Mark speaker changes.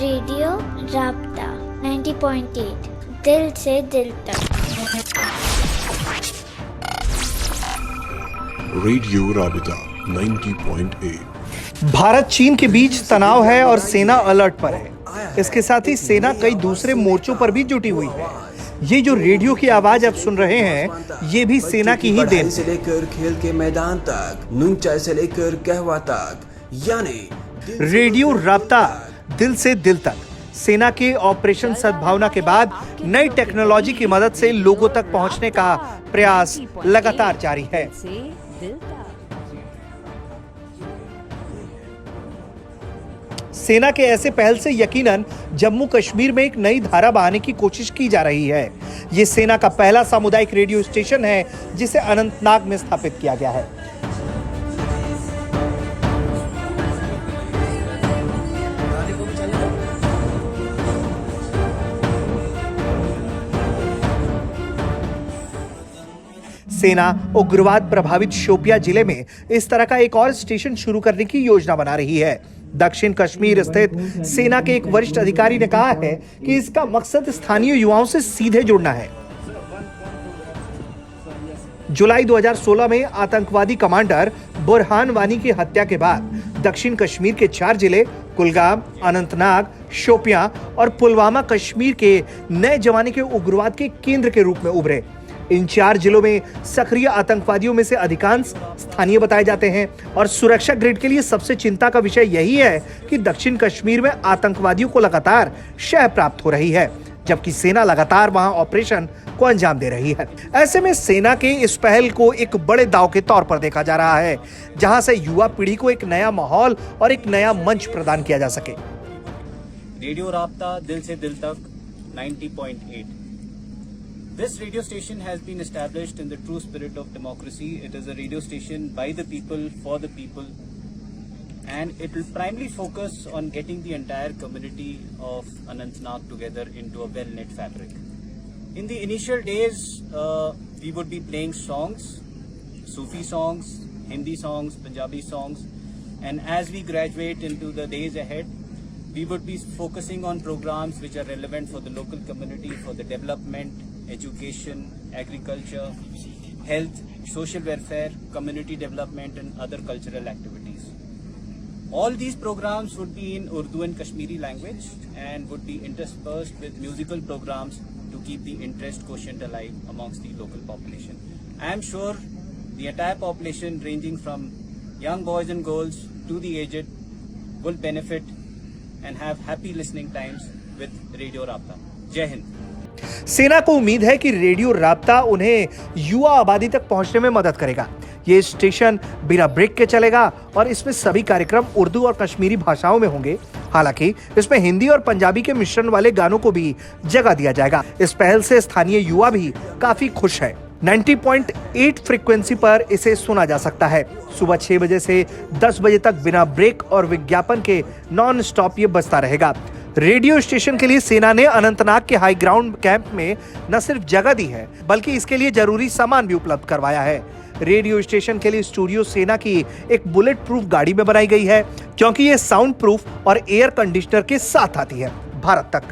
Speaker 1: Radio राब्ता 90.8 दिल से दिल तक।
Speaker 2: रेडियो राबिता 90.8।
Speaker 3: भारत चीन के बीच तनाव है और सेना अलर्ट पर है। इसके साथ ही सेना कई दूसरे मोर्चों पर भी जुटी हुई है। ये जो रेडियो की आवाज आप सुन रहे हैं, ये भी सेना की ही देन
Speaker 4: से लेकर खेल के मैदान तक, नुनचाई से लेकर कहवा तक, यानी
Speaker 3: रेडियो राब्ता दिल से दिल तक। सेना के ऑपरेशन सद्भावना के बाद नई टेक्नोलॉजी की मदद से लोगों तक पहुंचने का प्रयास लगातार जारी है। सेना के ऐसे पहल से यकीनन जम्मू कश्मीर में एक नई धारा बहाने की कोशिश की जा रही है। ये सेना का पहला सामुदायिक रेडियो स्टेशन है जिसे अनंतनाग में स्थापित किया गया है। सेना उग्रवाद प्रभावित शोपिया जिले में इस तरह का एक और स्टेशन शुरू करने की योजना बना रही है। दक्षिण कश्मीर स्थित सेना के एक वरिष्ठ अधिकारी ने कहा है कि इसका मकसद स्थानीय युवाओं से सीधे जुड़ना है। जुलाई 2016 में आतंकवादी कमांडर बुरहान वानी की हत्या के बाद दक्षिण कश्मीर के 4 जिले कुलगाम, अनंतनाग, शोपियां और पुलवामा कश्मीर के नए जमाने के उग्रवाद के केंद्र के रूप में उभरे। इन 4 जिलों में सक्रिय आतंकवादियों में से अधिकांश स्थानीय बताए जाते हैं और सुरक्षा ग्रिड के लिए सबसे चिंता का विषय यही है कि दक्षिण कश्मीर में आतंकवादियों को लगातार शह प्राप्त हो रही है, जबकि सेना लगातार वहां ऑपरेशन को अंजाम दे रही है। ऐसे में सेना के इस पहल को एक बड़े दांव के तौर पर देखा जा रहा है, जहां से युवा पीढ़ी को एक नया माहौल और एक नया मंच प्रदान किया जा सके।
Speaker 5: रेडियो राब्ता दिल से दिल तक 90.8। This radio station has been established in the true spirit of democracy. It is a radio station by the people, for the people, and it will primarily focus on getting the entire community of Anantnag together into a well-knit fabric. In the initial days, we would be playing songs, Sufi songs, Hindi songs, Punjabi songs, and as we graduate into the days ahead, we would be focusing on programs which are relevant for the local community, for the development, education, agriculture, health, social welfare, community development and other cultural activities. All these programs would be in Urdu and Kashmiri language and would be interspersed with musical programs to keep the interest quotient alive amongst the local population. I am sure the entire population ranging from young boys and girls to the aged will benefit and have happy listening times with Radio Rabta. Jai Hind.
Speaker 3: सेना को उम्मीद है कि radio राब्ता उन्हें युवा आबादी तक पहुंचने में मदद करेगा। ये स्टेशन बिना ब्रेक के चलेगा और इसमें सभी कार्यक्रम उर्दू और कश्मीरी भाषाओं में होंगे। हालांकि इसमें हिंदी और पंजाबी के मिश्रण वाले गानों को भी जगह दिया जाएगा। इस पहल से स्थानीय युवा भी काफी खुश है। 90.8 फ्रीक्वेंसी पर इसे सुना जा सकता है। सुबह 6 बजे से 10 बजे तक बिना ब्रेक और विज्ञापन के नॉन स्टॉप ये बजता रहेगा। रेडियो स्टेशन के लिए सेना ने अनंतनाग के हाई ग्राउंड कैंप में न सिर्फ जगह दी है, बल्कि इसके लिए जरूरी सामान भी उपलब्ध करवाया है। रेडियो स्टेशन के लिए स्टूडियो सेना की एक बुलेट प्रूफ गाड़ी में बनाई गई है, क्योंकि ये साउंड प्रूफ और एयर कंडीशनर के साथ आती है। भारत तक।